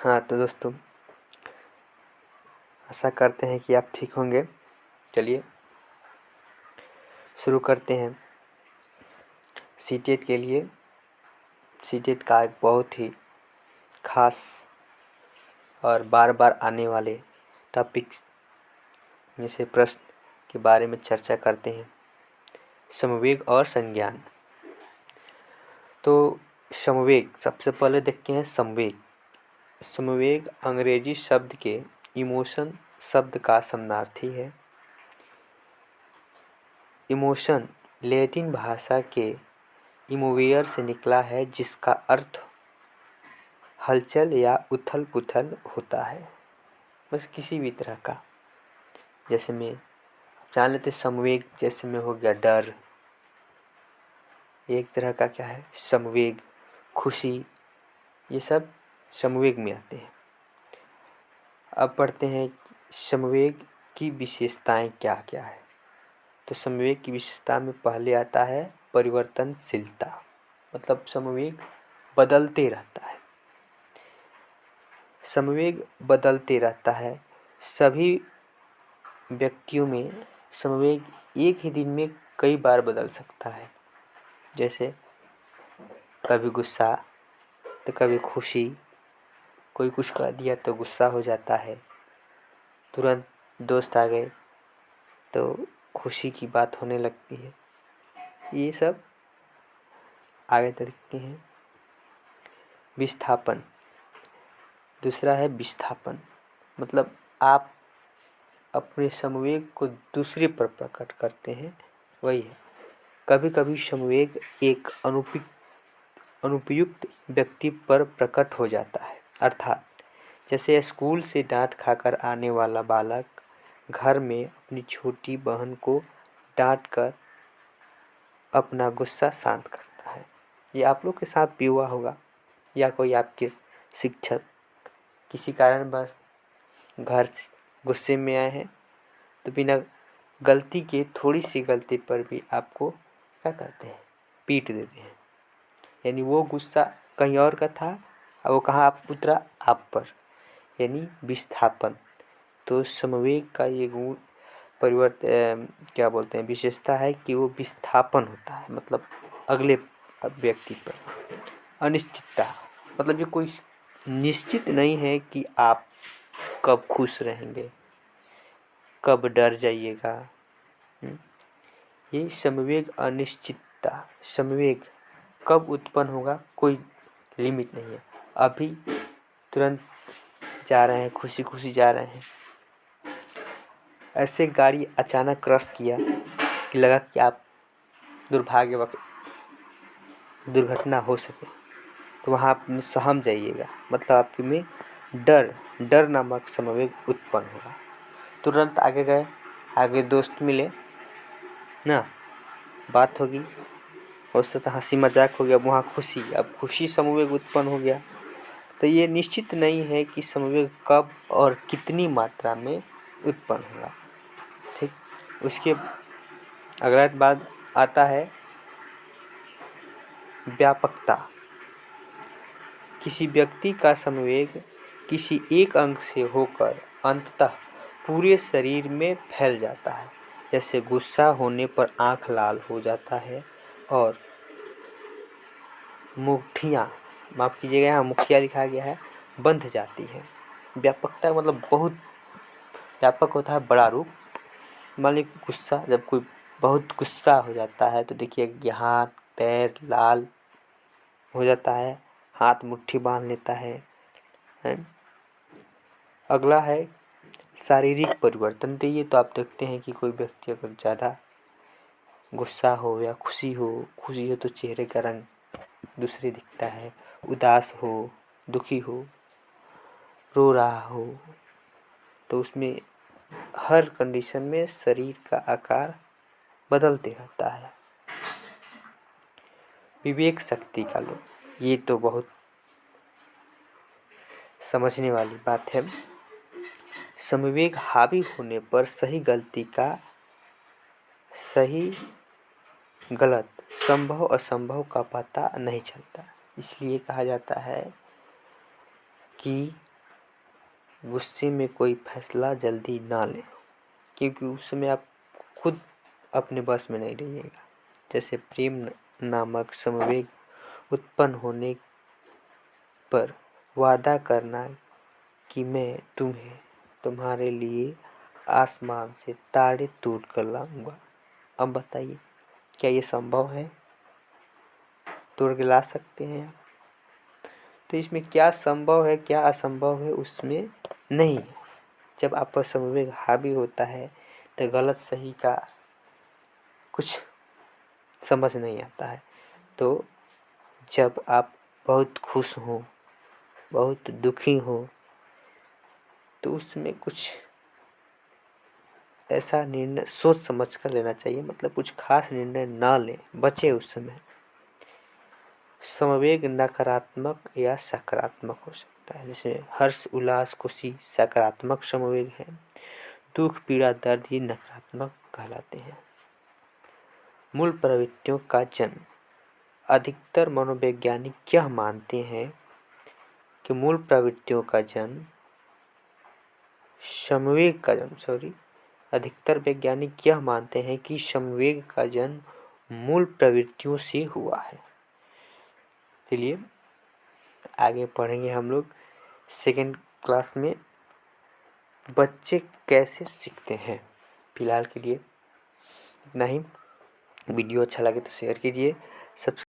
हाँ तो दोस्तों, आशा करते हैं कि आप ठीक होंगे। चलिए शुरू करते हैं। सीटेट के लिए सीटेट का एक बहुत ही ख़ास और बार बार आने वाले टॉपिक्स में से प्रश्न के बारे में चर्चा करते हैं, समवेग और संज्ञान। तो समवेग, सबसे पहले देखते हैं समवेग। समवेग अंग्रेजी शब्द के इमोशन शब्द का समानार्थी है। इमोशन लैटिन भाषा के इमोवेयर से निकला है, जिसका अर्थ हलचल या उथल पुथल होता है, बस किसी भी तरह का। जैसे में जान लेते समवेग, जैसे में हो गया डर, एक तरह का क्या है समवेग। खुशी, ये सब समवेग में आते हैं। अब पढ़ते हैं समवेग की विशेषताएं क्या क्या है। तो समवेग की विशेषता में पहले आता है परिवर्तनशीलता, मतलब समवेग बदलते रहता है। समवेग बदलते रहता है। सभी व्यक्तियों में समवेग एक ही दिन में कई बार बदल सकता है। जैसे कभी गुस्सा तो कभी खुशी, कोई कुछ कह दिया तो गुस्सा हो जाता है, तुरंत दोस्त आ गए तो खुशी की बात होने लगती है। ये सब आगे देखते हैं। विस्थापन, दूसरा है विस्थापन, मतलब आप अपने समवेग को दूसरे पर प्रकट करते हैं, वही है। कभी कभी समवेग एक अनुपयुक्त व्यक्ति पर प्रकट हो जाता है, अर्थात जैसे स्कूल से डांट खाकर आने वाला बालक घर में अपनी छोटी बहन को डांट कर अपना गुस्सा शांत करता है। ये आप लोग के साथ भी हुआ होगा, या कोई आपके शिक्षक किसी कारणवश घर से गुस्से में आए हैं तो बिना गलती के, थोड़ी सी गलती पर भी आपको क्या करते हैं, पीट देते हैं। यानी वो गुस्सा कहीं और का था और वो कहाँ आप उतरा, आप पर, यानी विस्थापन। तो समवेग का ये गुण क्या बोलते हैं, विशेषता है कि वो विस्थापन होता है, मतलब अगले व्यक्ति पर। अनिश्चितता, मतलब ये कोई निश्चित नहीं है कि आप कब खुश रहेंगे, कब डर जाइएगा। ये समवेग अनिश्चितता, समवेग कब उत्पन्न होगा कोई लिमिट नहीं है। अभी तुरंत जा रहे हैं, खुशी खुशी जा रहे हैं, ऐसे गाड़ी अचानक क्रश किया कि लगा कि आप दुर्भाग्यवश दुर्घटना हो सके, तो वहाँ आप सहम जाइएगा, मतलब आपके में डर नामक समवेग उत्पन्न होगा। तुरंत आगे गए, आगे दोस्त मिले ना, बात होगी, हो सकता हंसी मजाक हो गया, वहाँ खुशी, अब खुशी समवेग उत्पन्न हो गया। तो ये निश्चित नहीं है कि समवेग कब और कितनी मात्रा में उत्पन्न होगा। ठीक, उसके अगला बाद आता है व्यापकता। किसी व्यक्ति का समवेग किसी एक अंग से होकर अंततः पूरे शरीर में फैल जाता है। जैसे गुस्सा होने पर आँख लाल हो जाता है और मुट्ठियाँ, माफ़ कीजिएगा यहाँ मुखिया लिखा गया है, बंध जाती है। व्यापकता मतलब बहुत व्यापक होता है, बड़ा रूप। मान लीजिए गुस्सा, जब कोई बहुत गुस्सा हो जाता है तो देखिए कि हाथ पैर लाल हो जाता है, हाथ मुट्ठी बांध लेता है। अगला है शारीरिक परिवर्तन। तो ये तो आप देखते हैं कि कोई व्यक्ति अगर ज़्यादा गुस्सा हो या खुशी हो तो चेहरे का रंग दूसरे दिखता है, उदास हो, दुखी हो, रो रहा हो, तो उसमें हर कंडीशन में शरीर का आकार बदलते रहता है। विवेक शक्ति का लोग, ये तो बहुत समझने वाली बात है। समवेग हावी होने पर सही गलती का, सही गलत, संभव असंभव का पता नहीं चलता। इसलिए कहा जाता है कि गुस्से में कोई फैसला जल्दी ना लें, क्योंकि उस समय आप खुद अपने बस में नहीं रहिएगा। जैसे प्रेम नामक समवेग उत्पन्न होने पर वादा करना कि मैं तुम्हारे लिए आसमान से तारे तोड़ कर लाऊंगा। अब बताइए, क्या ये संभव है? तोड़ के ला सकते हैं आप? तो इसमें क्या संभव है क्या असंभव है उसमें नहीं है। जब आप पर समवेग हावी होता है तो गलत सही का कुछ समझ नहीं आता है। तो जब आप बहुत खुश हो, बहुत दुखी हो, तो उसमें कुछ ऐसा निर्णय सोच समझ कर लेना चाहिए, मतलब कुछ खास निर्णय ना लें, बचे उस समय। समवेग नकारात्मक या सकारात्मक हो सकता है। जैसे हर्ष उल्लास खुशी सकारात्मक समवेग है, दुख पीड़ा दर्द ये नकारात्मक कहलाते हैं। मूल प्रवृत्तियों का जन्म। अधिकतर मनोवैज्ञानिक यह मानते हैं कि मूल प्रवृत्तियों का जन्म समवेग का जन्म अधिकतर वैज्ञानिक यह मानते हैं कि समवेग का जन्म मूल प्रवृत्तियों से हुआ है। चलिए आगे पढ़ेंगे हम लोग सेकेंड क्लास में बच्चे कैसे सीखते हैं। फिलहाल के लिए इतना ही। वीडियो अच्छा लगे तो शेयर कीजिए, सब्सक्राइब